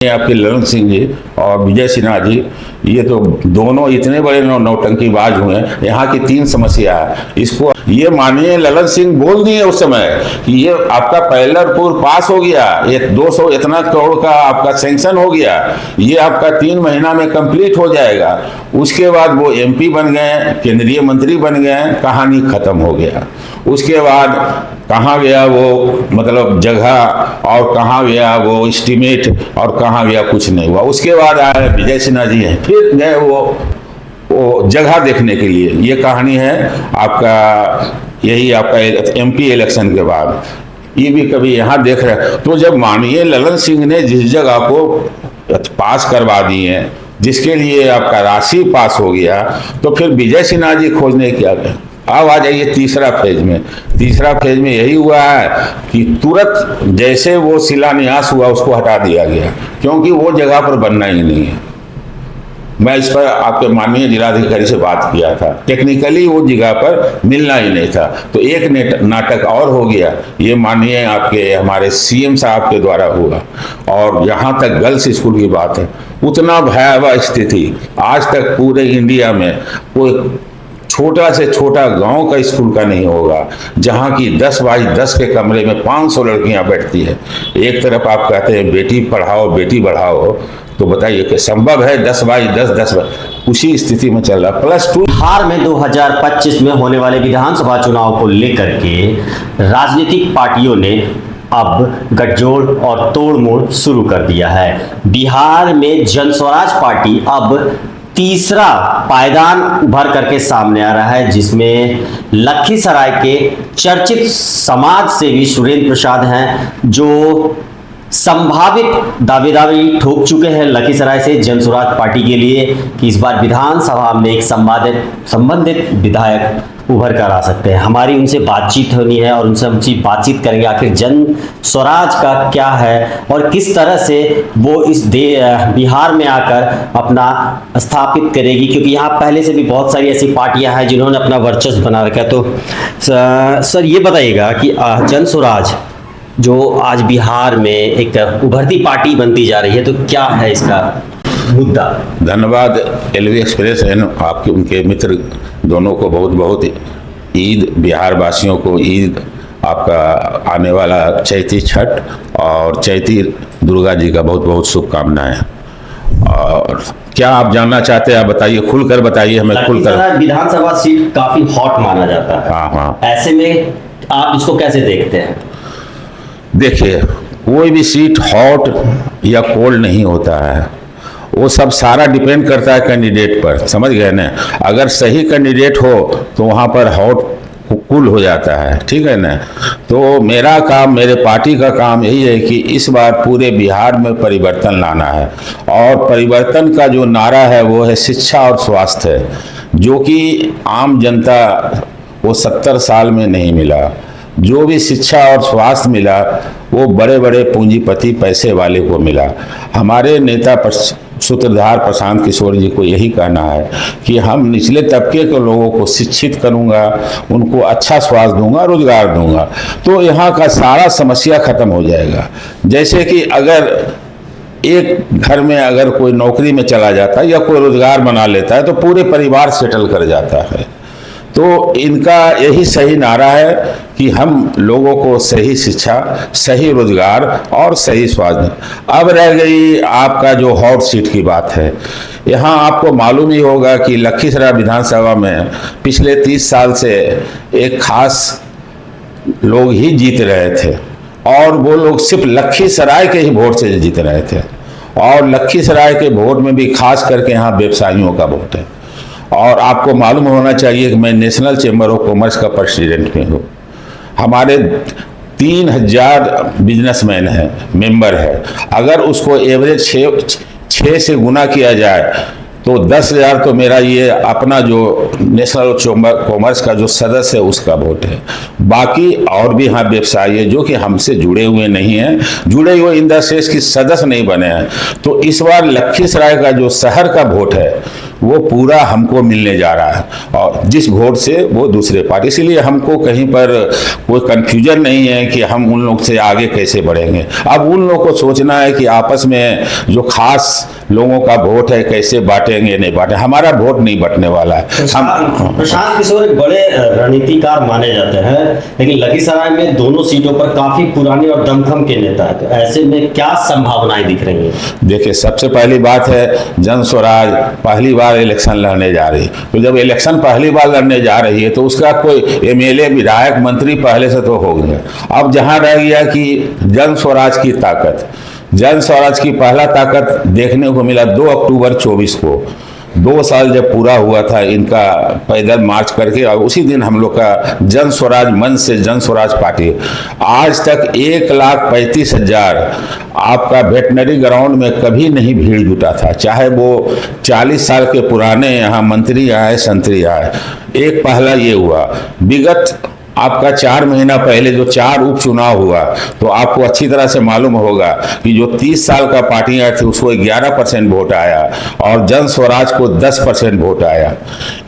आपके ललन सिंह जी और विजय सिन्हा जी, ये तो दोनों इतने बड़े नौटंकीबाज हुए हैं। यहाँ की तीन समस्या है, इसको ये मानिए ललन सिंह बोल दिए उस समय कि ये आपका पहला पूर्व पास हो गया, ये 200 इतना करोड़ का आपका सैंक्शन हो गया, ये आपका 3 महीना में कंप्लीट हो जाएगा। उसके बाद वो एमपी बन गए, केंद्रीय मंत्री बन गए, कहानी खत्म हो गया। उसके बाद कहाँ गया वो मतलब जगह, और कहाँ गया वो एस्टीमेट, और कहाँ गया कुछ नहीं हुआ। उसके बाद आए विजय सिन्हा जी हैं, फिर गए वो जगह देखने के लिए। ये कहानी है आपका, यही आपका एमपी इलेक्शन के बाद ये भी कभी यहाँ देख रहे। तो जब मानिए ललन सिंह ने जिस जगह को पास करवा दी है, जिसके लिए आपका राशि पास हो गया, तो फिर विजय सिन्हा जी खोजने क्या गए। अब आ जाइए तीसरा फेज में। तीसरा फेज में यही हुआ है कि तुरंत जैसे वो शिलान्यास हुआ उसको हटा दिया गया, क्योंकि वो जगह पर बनना ही नहीं है। मैं इस पर आपके माननीय जिलाधिकारी से बात किया था, टेक्निकली वो जगह पर मिलना ही नहीं था। तो एक नाटक और हो गया, ये माननीय आपके हमारे सीएम साहब के द्वारा हुआ। और जहाँ तक गर्ल्स स्कूल की बात है, उतना भयावह स्थिति आज तक पूरे इंडिया में कोई छोटा से छोटा गांव का स्कूल का नहीं होगा जहां की 10 बाई 10 के कमरे में 500 लड़कियां बैठती है। एक तरफ आप कहते हैं बेटी पढ़ाओ बेटी बढ़ाओ, तो बताइए कि संभव है 10 बाई 10 उसी स्थिति में चल रहा। +2 बिहार में 2025 में होने वाले विधानसभा चुनाव को लेकर के राजनीतिक पार्टियों ने अब गठजोड़ और तोड़मोड़ शुरू कर दिया है। बिहार में जनस्वराज पार्टी अब तीसरा पायदान उभर करके सामने आ रहा है, जिसमें लखीसराय के चर्चित समाज सेवी सुरेंद्र प्रसाद हैं, जो संभावित दावेदारी ठोक चुके हैं लखीसराय से जनस्वराज पार्टी के लिए कि इस बार विधानसभा में एक संबंधित विधायक उभर कर आ सकते हैं। हमारी उनसे बातचीत होनी है और उनसे हम बातचीत करेंगे आखिर जन स्वराज का क्या है और किस तरह से वो इस बिहार में आकर अपना स्थापित करेगी, क्योंकि यहाँ पहले से भी बहुत सारी ऐसी पार्टियां हैं जिन्होंने अपना वर्चस्व बना रखा है। तो सर ये बताइएगा कि जन स्वराज जो आज बिहार में एक उभरती पार्टी बनती जा रही है, तो क्या है इसका मुद्दा। धन्यवाद एलवी एक्सप्रेस एंड आपके उनके मित्र दोनों को बहुत बहुत ईद, बिहार वासियों को ईद, आपका आने वाला चैती छठ और चैती दुर्गा जी का बहुत बहुत शुभकामनाएं। और क्या आप जानना चाहते हैं, आप बताइए, खुलकर बताइए हमें। खुलकर विधानसभा सीट काफी हॉट माना जाता है। हाँ, ऐसे में आप इसको कैसे देखते हैं। देखिए, कोई भी सीट हॉट या कोल्ड नहीं होता है, वो सब सारा डिपेंड करता है कैंडिडेट पर, समझ गए ना। अगर सही कैंडिडेट हो तो वहाँ पर हॉट कूल हो जाता है, ठीक है ना। तो मेरा काम, मेरे पार्टी का काम यही है कि इस बार पूरे बिहार में परिवर्तन लाना है। और परिवर्तन का जो नारा है वो है शिक्षा और स्वास्थ्य, जो कि आम जनता वो 70 साल में नहीं मिला। जो भी शिक्षा और स्वास्थ्य मिला वो बड़े बड़े पूंजीपति पैसे वाले को मिला। हमारे नेता सूत्रधार प्रशांत किशोर जी को यही कहना है कि हम निचले तबके के लोगों को शिक्षित करूंगा, उनको अच्छा स्वास्थ्य दूंगा, रोजगार दूंगा, तो यहाँ का सारा समस्या खत्म हो जाएगा। जैसे कि अगर एक घर में अगर कोई नौकरी में चला जाता है या कोई रोजगार बना लेता है तो पूरे परिवार सेटल कर जाता है। तो इनका यही सही नारा है कि हम लोगों को सही शिक्षा, सही रोजगार और सही स्वास्थ्य। अब रह गई आपका जो हॉट सीट की बात है, यहाँ आपको मालूम ही होगा कि लखीसराय विधानसभा में पिछले 30 साल से एक खास लोग ही जीत रहे थे, और वो लोग सिर्फ लखीसराय के ही वोट से जीत रहे थे। और लखीसराय के वोट में भी खास करके यहाँ व्यवसायियों का वोट है। और आपको मालूम होना चाहिए कि मैं नेशनल चैम्बर ऑफ कॉमर्स का प्रेसिडेंट भी हूँ। हमारे 3000 बिजनेसमैन है, मेंबर है। अगर उसको एवरेज 6 से गुना किया जाए तो 10,000 तो मेरा ये अपना जो नेशनल चैम्बर कॉमर्स का जो सदस्य है उसका वोट है। बाकी और भी यहाँ व्यवसायी है जो कि हमसे जुड़े हुए नहीं हैं, जुड़े हुए इंडस्ट्रीज की सदस्य नहीं बने हैं। तो इस बार लखीसराय का जो शहर का वोट है वो पूरा हमको मिलने जा रहा है और जिस वोट से वो दूसरे पार्टी, इसलिए हमको कहीं पर कोई कन्फ्यूजन नहीं है कि हम उन लोग से आगे कैसे बढ़ेंगे। अब उन लोग को सोचना है कि आपस में जो खास लोगों का वोट है कैसे बांटेंगे, नहीं बांटे, हमारा वोट नहीं बंटने वाला है। प्रशांत किशोर एक बड़े रणनीतिकार माने जाते हैं, लेकिन लखीसराय में दोनों सीटों पर काफी पुराने और दमखम के नेता हैं, तो ऐसे में क्या संभावनाएं दिख रही हैं? देखिए, सबसे पहली बात है जन स्वराज पहली बार इलेक्शन लड़ने जा रही, तो जब इलेक्शन पहली बार लड़ने जा रही है तो उसका कोई एमएलए विधायक मंत्री पहले से तो हो गया। अब जहां रह गया कि जन स्वराज की ताकत, जन स्वराज की पहला ताकत देखने को मिला 2 अक्टूबर 24 को। 2 साल जब पूरा हुआ था इनका पैदल मार्च करके, और उसी दिन हम लोग का जन स्वराज मंच से जन स्वराज पार्टी आज तक 1,35,000 आपका वेटनरी ग्राउंड में कभी नहीं भीड़ जुटा था, चाहे वो 40 साल के पुराने यहाँ मंत्री आए, संतरी आए। एक पहला ये हुआ। विगत आपका 4 महीना पहले जो 4 उपचुनाव हुआ, तो आपको अच्छी तरह से मालूम होगा कि जो 30 साल का पार्टियां थी उसको 11% वोट आया और जन स्वराज को 10% वोट आया।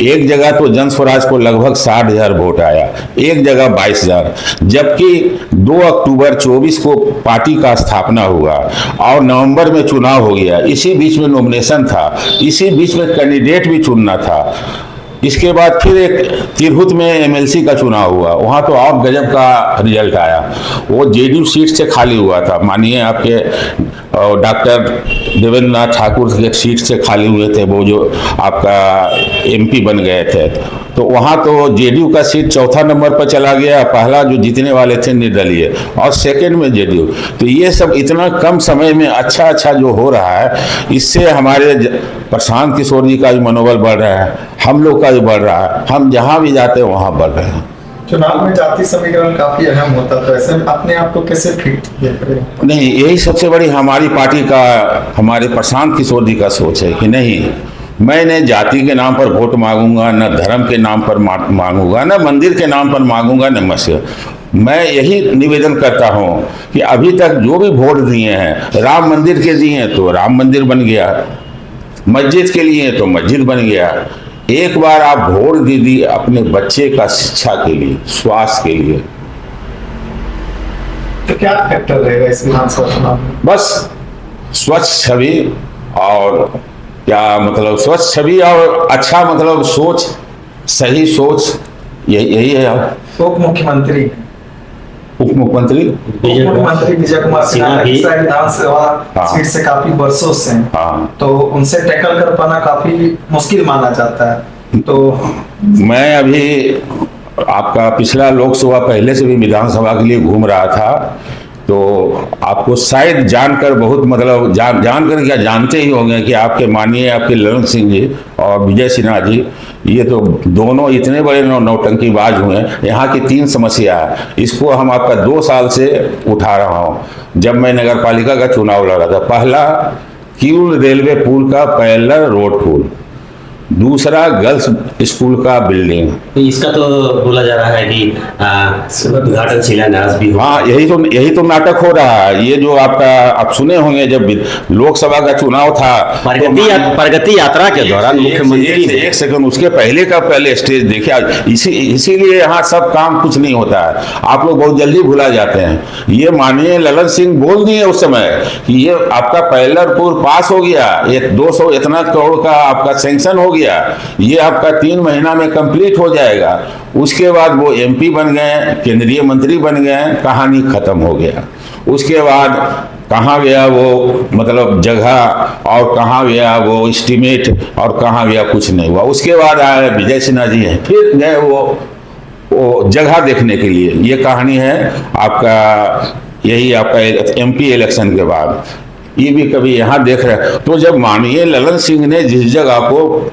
एक जगह तो जन स्वराज को लगभग 60,000 वोट आया, एक जगह 22,000। जबकि 2 अक्टूबर 24 को पार्टी का स्थापना हुआ और नवंबर में चुनाव हो गया। इसी बीच में नॉमिनेशन था, इसी बीच में कैंडिडेट भी चुनना था। इसके बाद फिर एक तिरहुत में एमएलसी का चुनाव हुआ, वहाँ तो और गजब का रिजल्ट आया। वो जेडीयू सीट से खाली हुआ था, मानिए आपके डॉक्टर देवेंद्र नाथ ठाकुर के सीट से खाली हुए थे, वो जो आपका एमपी बन गए थे। तो वहाँ तो जेडीयू का सीट चौथा नंबर पर चला गया, पहला जो जीतने वाले थे निर्दलीय और सेकंड में जेडीयू। तो ये सब इतना कम समय में अच्छा अच्छा जो हो रहा है, इससे हमारे प्रशांत किशोर जी का भी मनोबल बढ़ रहा है, हम लोग का भी बढ़ रहा है। हम जहाँ भी जाते हैं वहाँ बढ़ रहे हैं। चुनाव में जाति समीकरण काफी अहम होता, तो ऐसे में अपने आप को कैसे फिट देख रहे हैं? नहीं, यही सबसे बड़ी हमारी पार्टी का, हमारे प्रशांत किशोर जी का सोच है कि नहीं, मैं न जाति के नाम पर वोट मांगूंगा, न धर्म के नाम पर मांगूंगा, न मंदिर के नाम पर मांगूंगा, न मस्जिद। मैं यही निवेदन करता हूं कि अभी तक जो भी वोट दिए हैं, राम मंदिर के दिए हैं तो राम मंदिर बन गया, मस्जिद के लिए तो मस्जिद बन गया। एक बार आप वोट दे दी अपने बच्चे का शिक्षा के लिए, स्वास्थ्य के लिए। तो क्या फैक्टर रहेगा इस विधानसभा चुनाव में? बस स्वच्छ छवि और क्या मतलब स्वच्छ छवि और अच्छा मतलब सोच, सही सोच, यही है। उप मुख्यमंत्री विजय कुमार सिन्हा विधानसभा सीट से काफी वर्षों से, तो उनसे टैकल कर पाना काफी मुश्किल माना जाता है। तो मैं अभी आपका पिछला लोकसभा पहले से भी विधानसभा के लिए घूम रहा था, तो आपको शायद जानकर बहुत मतलब जानकर क्या जानते ही होंगे कि आपके माननीय आपके ललन सिंह जी और विजय सिन्हा जी, ये तो दोनों इतने बड़े नौटंकी बाज हुए हैं। यहाँ की 3 समस्या है, इसको हम आपका 2 साल से उठा रहा हूँ। जब मैं नगर पालिका का चुनाव लड़ा था, पहला किउल रेलवे पुल का पैरेलल रोड पुल, दूसरा गर्ल्स स्कूल का बिल्डिंग। तो इसका तो बोला जा रहा है कि उद्घाटन शिलान्यास भी होगा। हाँ, यही तो नाटक हो रहा है। ये जो आपका आप सुने होंगे, जब लोकसभा का चुनाव था, प्रगति यात्रा के दौरान मुख्यमंत्री ने एक सेकंड उसके पहले स्टेज देखा। इसीलिए यहाँ सब काम कुछ नहीं होता है, आप लोग बहुत जल्दी भुला जाते हैं। ये माननीय ललन सिंह बोल दिए उस समय कि ये आपका पैरेलल पुल पास हो गया, ये 200 इतना करोड़ का आपका सैंक्शन हो गया, ये आपका 3 महीना में कंप्लीट हो जाएगा। उसके बाद वो एमपी बन गए, केंद्रीय मंत्री बन गए, कहानी खत्म हो गया। उसके बाद कहाँ गया वो मतलब जगह, और कहाँ गया वो एस्टीमेट, और कहाँ गया कुछ नहीं हुआ। उसके बाद आए विजय सिन्हा जी हैं, फिर गए वो जगह देखने के लिए। ये कहानी है आपका, यही आपका एमपी इलेक्शन के बाद ये भी कभी यहाँ देख रहे। तो जब माननीय ललन सिंह ने जिस जगह को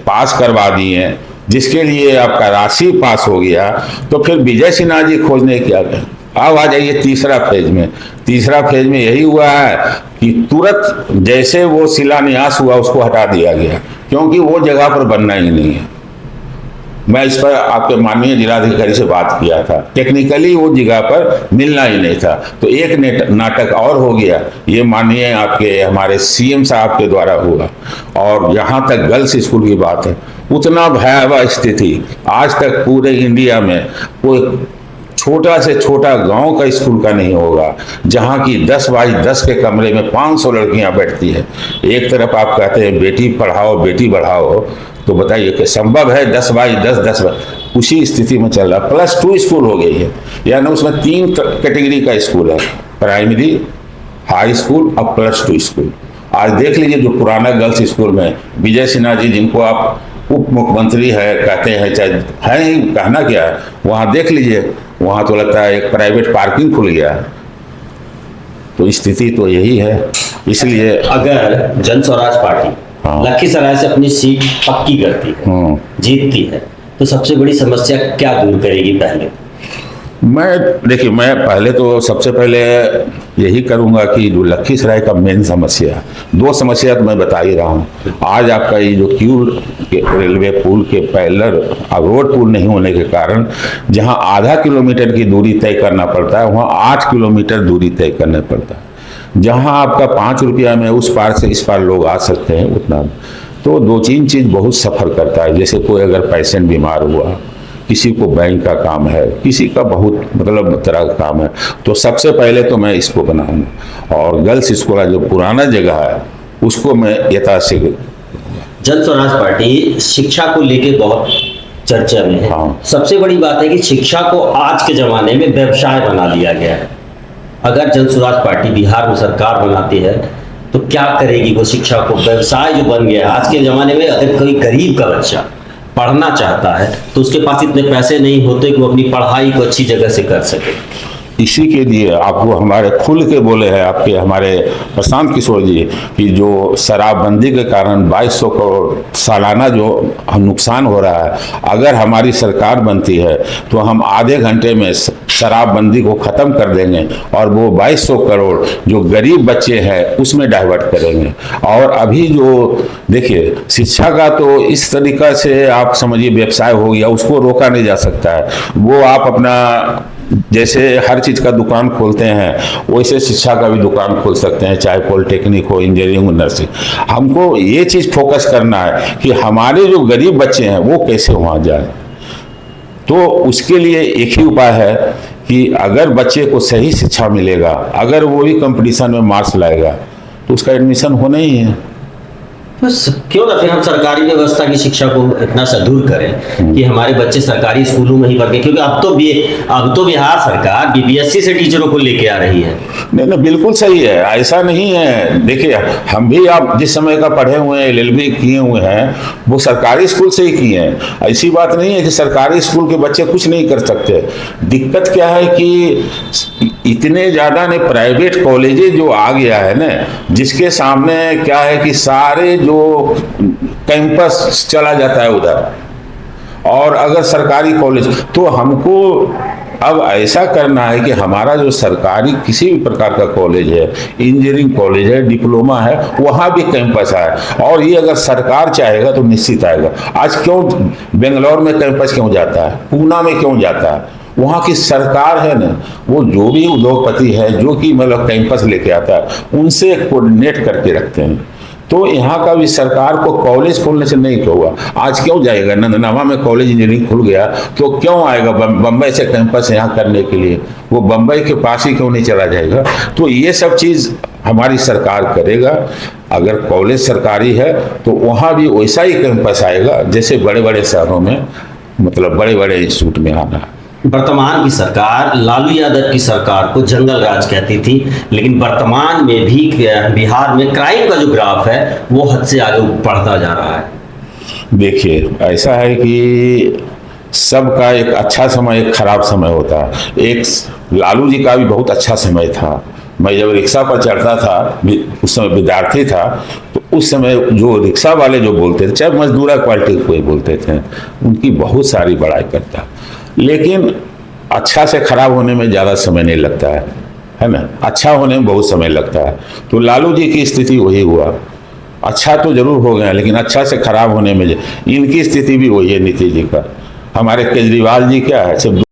पास करवा दी है, जिसके लिए आपका राशि पास हो गया, तो फिर विजय सिन्हा जी खोजने क्या गए। अब आ जाइए तीसरा फेज में। तीसरा फेज में यही हुआ है कि तुरंत जैसे वो शिलान्यास हुआ उसको हटा दिया गया, क्योंकि वो जगह पर बनना ही नहीं है। मैं इस पर आपके माननीय जिलाधिकारी से बात किया था, टेक्निकली वो जगह पर मिलना ही नहीं था। तो एक नाटक और हो गया, ये माननीय आपके हमारे सीएम साहब के द्वारा हुआ। और यहाँ तक गर्ल्स स्कूल की बात है, उतना भयावह स्थिति आज तक पूरे इंडिया में कोई छोटा से छोटा गांव का स्कूल का नहीं होगा जहां की 10 बाई 10 के कमरे में 500 लड़कियां बैठती है। एक तरफ आप कहते हैं बेटी पढ़ाओ बेटी बढ़ाओ, तो बताइए कि संभव है? 10 बाई 10 उसी स्थिति में चल रहा। +2 स्कूल हो गई है, यानी उसमें 3 कैटेगरी का स्कूल है, प्राइमरी, हाई स्कूल और +2 स्कूल। आज देख लीजिए जो पुराना गर्ल्स स्कूल में विजय सिन्हा जी, जिनको आप उप मुख्यमंत्री है कहते हैं, चाहे है ही, कहना क्या है, वहाँ देख लीजिए, वहाँ तो लगता है एक प्राइवेट पार्किंग खुल गया। तो स्थिति तो यही है। इसलिए अगर जन स्वराज पार्टी लखीसराय से अपनी सीट पक्की करती है, जीतती है, तो सबसे बड़ी समस्या क्या दूर करेगी? पहले देखिए, मैं पहले तो सबसे पहले यही करूंगा कि जो लखीसराय का मेन समस्या, 2 समस्या तो मैं बता ही रहा हूँ। आज आपका ये जो क्यूल के रेलवे पुल के पैरेलल रोड पुल नहीं होने के कारण जहाँ आधा किलोमीटर की दूरी तय करना पड़ता है, वहाँ 8 किलोमीटर दूरी तय करना पड़ता है। जहाँ आपका 5 रुपया में उस पार से इस पार लोग आ सकते हैं, उतना तो 2-3 चीज़ बहुत सफ़र करता है। जैसे कोई अगर पेशेंट बीमार हुआ, किसी को बैंक का काम है, किसी का बहुत मतलब तरह का काम है, तो सबसे पहले तो मैं इसको बनाऊंगा। और गर्ल्स स्कूल जो पुराना जगह है उसको मैं यथाशीघ्र। जन स्वराज पार्टी शिक्षा को लेके बहुत चर्चा में है। सबसे बड़ी बात है कि शिक्षा को आज के जमाने में व्यवसाय बना दिया गया है। अगर जन स्वराज पार्टी बिहार में सरकार बनाती है तो क्या करेगी? वो शिक्षा को व्यवसाय जो बन गया है आज के जमाने में, अगर कोई गरीब का बच्चा पढ़ना चाहता है तो उसके पास इतने पैसे नहीं होते कि वो अपनी पढ़ाई को अच्छी जगह से कर सके। इसी के लिए आपको हमारे खुल के बोले हैं आपके हमारे प्रशांत किशोर जी कि जो शराबबंदी के कारण 2200 करोड़ सालाना जो नुकसान हो रहा है, अगर हमारी सरकार बनती है तो हम आधे घंटे में शराबबंदी को ख़त्म कर देंगे और वो 2200 करोड़ जो गरीब बच्चे हैं उसमें डाइवर्ट करेंगे। और अभी जो देखिए शिक्षा का तो इस तरीक़ा से आप समझिए व्यवसाय हो गया, उसको रोका नहीं जा सकता है। वो आप अपना जैसे हर चीज़ का दुकान खोलते हैं वैसे शिक्षा का भी दुकान खोल सकते हैं, चाहे पॉलिटेक्निक हो, इंजीनियरिंग हो, नर्सिंग। हमको ये चीज़ फोकस करना है कि हमारे जो गरीब बच्चे हैं वो कैसे वहाँ जाए। तो उसके लिए एक ही उपाय है कि अगर बच्चे को सही शिक्षा मिलेगा, अगर वो भी कंपटीशन में मार्क्स लाएगा तो उसका एडमिशन होना ही है। बस क्यों ना फिर हम सरकारी व्यवस्था की शिक्षा को इतना सुदूर करें कि हमारे बच्चे सरकारी स्कूलों में ही पढ़ें, क्योंकि अब तो बिहार सरकार बीपीएससी से टीचरों को लेके आ रही है। नहीं, बिल्कुल सही है, ऐसा नहीं है। देखिए हम भी आप जिस समय का पढ़े हुए हैं, LLB किए हुए हैं, वो सरकारी स्कूल से ही किए हैं। ऐसी बात नहीं है कि सरकारी स्कूल के बच्चे कुछ नहीं कर सकते। दिक्कत क्या है कि इतने ज़्यादा ने प्राइवेट कॉलेजेस जो आ गया है ना, जिसके सामने क्या है कि सारे जो कैंपस चला जाता है उधर, और अगर सरकारी कॉलेज, तो हमको अब ऐसा करना है कि हमारा जो सरकारी किसी भी प्रकार का कॉलेज है, इंजीनियरिंग कॉलेज है, डिप्लोमा है, वहाँ भी कैंपस है। और ये अगर सरकार चाहेगा तो निश्चित आएगा। आज क्यों बेंगलोर में कैंपस क्यों जाता है, पूना में क्यों जाता है? वहाँ की सरकार है ना, वो जो भी उद्योगपति है जो कि मतलब कैंपस लेके आता है उनसे कोऑर्डिनेट करके रखते हैं। तो यहाँ का भी सरकार को कॉलेज खोलने से नहीं होगा। आज क्यों जाएगा? नंदनवा में कॉलेज इंजीनियरिंग खुल गया तो क्यों आएगा बम्बई से कैंपस यहाँ करने के लिए? वो बम्बई के पास ही क्यों नहीं चला जाएगा? तो ये सब चीज़ हमारी सरकार करेगा। अगर कॉलेज सरकारी है तो वहाँ भी वैसा ही कैंपस आएगा जैसे बड़े बड़े शहरों में, मतलब बड़े बड़े इंस्टीट्यूट में आना है। वर्तमान की सरकार, लालू यादव की सरकार को जंगल राज कहती थी, लेकिन वर्तमान में भी बिहार में क्राइम का जो ग्राफ है वो हद से आगे बढ़ता जा रहा है। देखिए ऐसा है कि सबका एक अच्छा समय, एक खराब समय होता है। एक लालू जी का भी बहुत अच्छा समय था। मैं जब रिक्शा पर चढ़ता था, उस समय विद्यार्थी था, तो उस समय जो रिक्शा वाले जो बोलते थे, चाहे मजदूरा क्वालिटी कोई बोलते थे, उनकी बहुत सारी बड़ाई करता। लेकिन अच्छा से खराब होने में ज़्यादा समय नहीं लगता है ना? अच्छा होने में बहुत समय लगता है। तो लालू जी की स्थिति वही हुआ। अच्छा तो जरूर हो गया, लेकिन अच्छा से खराब होने में इनकी स्थिति भी वही है, नीतीश जी का। हमारे केजरीवाल जी क्या है, सिर्फ